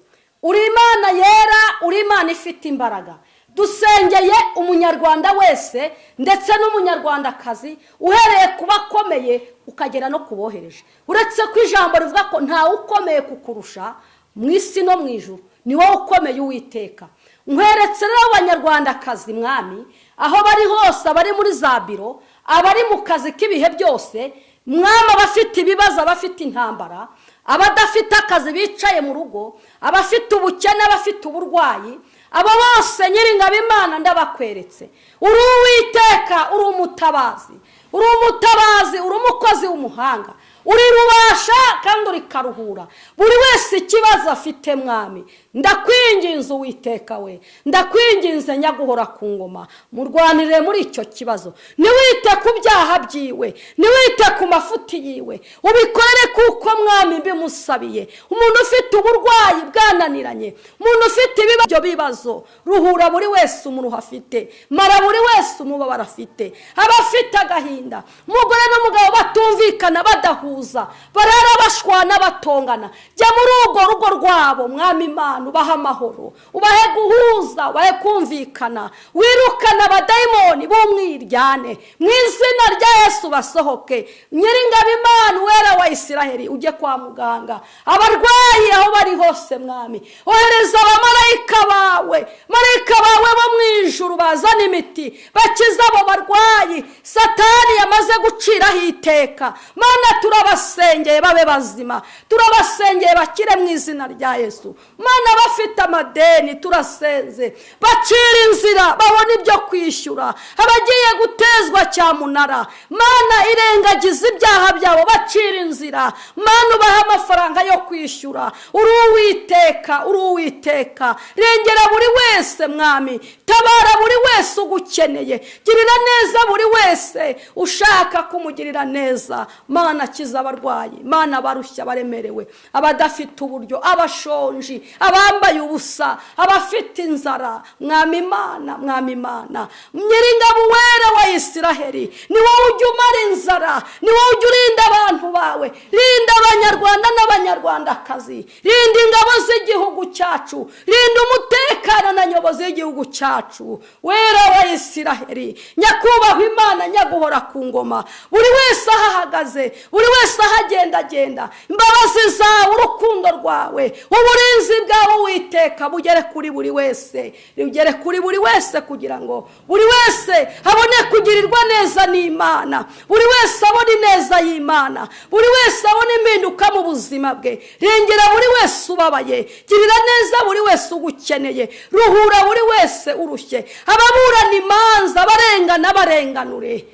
uri Imana yera, uri Imana ifite imbaraga. Dusengeye umunyarwanda wese ndetse n'umunyarwandakazi, uhereye kuba akomeye ukagera no kubohereje. Uretse ko ijambo rivuga ko ntawe ukomeye kukurusha mu isi no mu ijuru, ni wowe ukomeye Uwiteka. Nkweretse rero abanyarwandakazi mwami, aho bari hose, abari muri za biro, abari mu kazi k'ibihe byose mwami, abafite ibibazo, abafite intambara, abadafite akazi bicaye mu rugo, abafite ubukene, abafite uburwayi, abo bose Nyiringabo Imana ndabakweretse. Uri Uwiteka, uri umutabazi, uri umutabazi, uri umukozi w'umuhanga, uri rubasha kandi uri karuhura buri wese ikibazo afite mwami. Ndakwinginze Uwiteka we, ndakwinginze Nyaguhora ku ngoma, murwanire muri icyo kibazo. Niwite ku byaha byiwe, niwite ku mafuti yiwe, ubikorere kuko mwami bimusabiye. Umuntu ufite uburwayi bwananiranye, umuntu ufite ibyo bibazo, ruhura buri wese umuruho afite, mara buri wese umubabaro afite, abafite agahinda, umugore n'umugabo batumvikana, badahuza, barara bashwana batongana, jya muri urwo rugo rwabo mwami Imana, ubaha amahoro, ubahe guhuza, ubahe kumvikana, wirukana abadayimoni b'umwiryane mu izina rya Yesu, basohoke. Nyiringabo Imana wera wa Isiraheli, ujye kwa muganga abarwayi aho bari hose mwami, ohereza abamarayika bawe, marayika bawe bo mu ijuru, bazana imiti bakiza abo barwayi Satani yamaze guciraho iteka. Mana, turabasengeye babe bazima, turabasengeye bakire mu izina rya Yesu. Mana, bafite amadeni turasenze bacira inzira, babona ibyo kwishyura, abagiye gutezwa cyamunara Mana, irengagiza ibyaha byabo, bacira inzira Mana, ubaha amafaranga yo kwishyura. Uri Uwiteka, uri Uwiteka, rengera buri wese mwami, tabara buri wese ugukeneye, girira neza buri wese ushaka kumugirira neza. Mana, kiza abarwayi, Mana, abarushya, abaremerewe, abadafite uburyo, abashonji, abambaye ubusa, abafite inzara mwami Imana, mwami Imana Nyiringabo wera wa Isiraheli, ni wowe ujya umara inzara, ni wowe ujya urinda abantu bawe. Rinda abanyarwanda n'abanyarwandakazi, rinda ingabo z'igihugu cyacu, rinda umutekano na nyobozi y'igihugu cyacu. Wera wa Isiraheli, nyakubahwa Imana, Nyaguhora ku ngoma, buri wese ahahagaze, buri wese ahagendagenda imbabazi zawe urukundo rwawe uburinzi bwawe Uwiteka bugere kuri buri wese bugere kuri buri wese kugira ngo buri wese abone kugirirwa neza n'Imana buri wese abone neza y'Imana buri wese abone impinduka mu buzima bwe rengera buri wese ubabaye girira neza buri wese ugukeneye ruhura buri wese urushye ababurana imanza barengana barenganure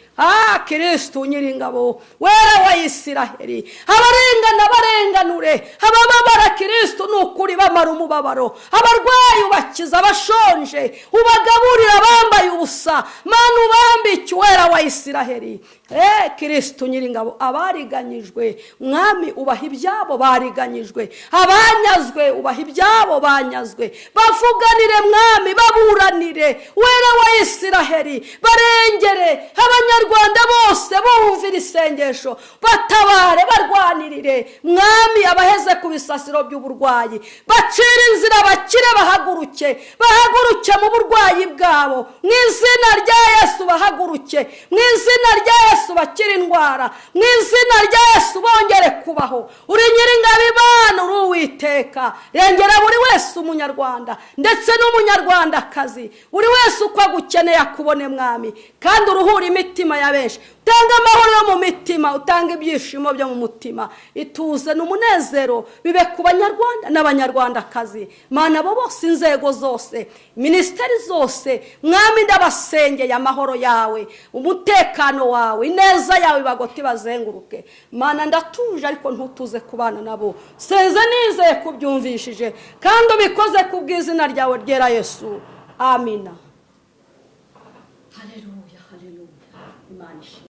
Kristo nyiringabo wera wa Isiraheli abarengana barenganure abababara Kristo nukuri bamara umubabaro abarwayi ubakiza abashonje ubagaburira bambaye ubusa mana ubambike wera wa Isiraheli Kristo nyiringabo abariganyijwe mwami ubaha ibyabo bariganyijwe abanyazwe ubaha ibyabo banyazwe bavuganire mwami baburanire wera wa Isiraheli barengere Abanyarwanda bose bumvira isengesho batabare barwanirire mwami abaheze ku bisasiro by'uburwayi bacira inzira bakire bahaguruke mu burwayi bwabo mu izina rya Yesu bahaguruke mu izina rya Yesu bakire indwara mu izina rya Yesu bongere kubaho uri nyiringabo Imana uri Uwiteka rengera buri wese umunyarwanda ndetse n'umunyarwandakazi buri wese uko agukeneye akubone mwami kandi uruhura imitima ya benshi utanga amahoro yo mu mitima utanga ibyishimo byo mu mutima ituze n'umunezero bibe ku Banyarwanda n'Abanyarwandakazi mana abo bose inzego zose ministeri zose mwami ndabasengeye amahoro yawe umutekano wawe ineza yawe bagoti bazenguruke mana ndatuje ariko ntutuze kubana nabo senze nizeye kubyumvishije kandi ubikoze ku bw'izina ryawe ryera Yesu amina. Haleluya, haleluya. Imana